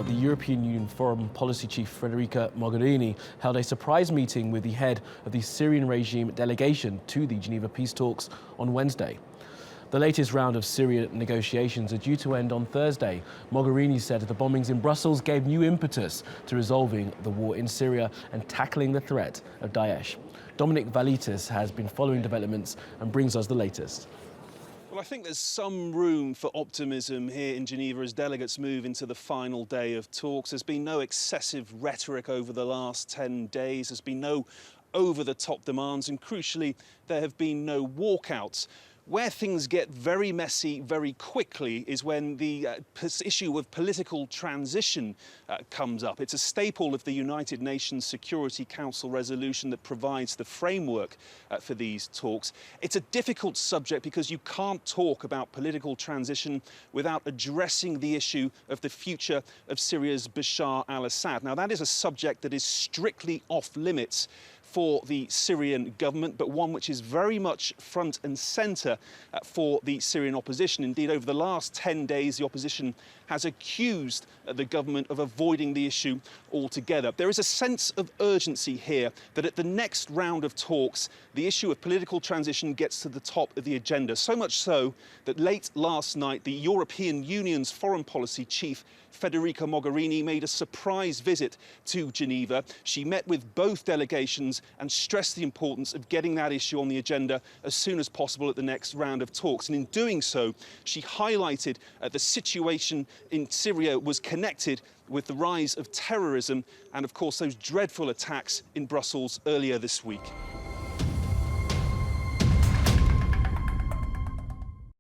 the European Union Foreign Policy Chief Federica Mogherini held a surprise meeting with the head of the Syrian regime delegation to the Geneva peace talks on Wednesday. The latest round of Syria negotiations are due to end on Thursday. Mogherini said the bombings in Brussels gave new impetus to resolving the war in Syria and tackling the threat of Daesh. Dominic Valitis has been following developments and brings us the latest. Well, I think there's some room for optimism here in Geneva as delegates move into the final day of talks. There's been no excessive rhetoric over the last 10 days. There's been no over-the-top demands, and crucially, there have been no walkouts. Where things get very messy very quickly is when the issue of political transition comes up. It's a staple of the United Nations Security Council resolution that provides the framework for these talks. It's a difficult subject because you can't talk about political transition without addressing the issue of the future of Syria's Bashar al-Assad. Now, that is a subject that is strictly off limits for the Syrian government, but one which is very much front and centre for the Syrian opposition. Indeed, over the last 10 days, the opposition has accused the government of avoiding the issue altogether. There is a sense of urgency here that at the next round of talks, the issue of political transition gets to the top of the agenda. So much so that late last night, the European Union's foreign policy chief, Federica Mogherini, made a surprise visit to Geneva. She met with both delegations and stressed the importance of getting that issue on the agenda as soon as possible at the next round of talks. And in doing so, she highlighted the situation in Syria was connected with the rise of terrorism and, of course, those dreadful attacks in Brussels earlier this week.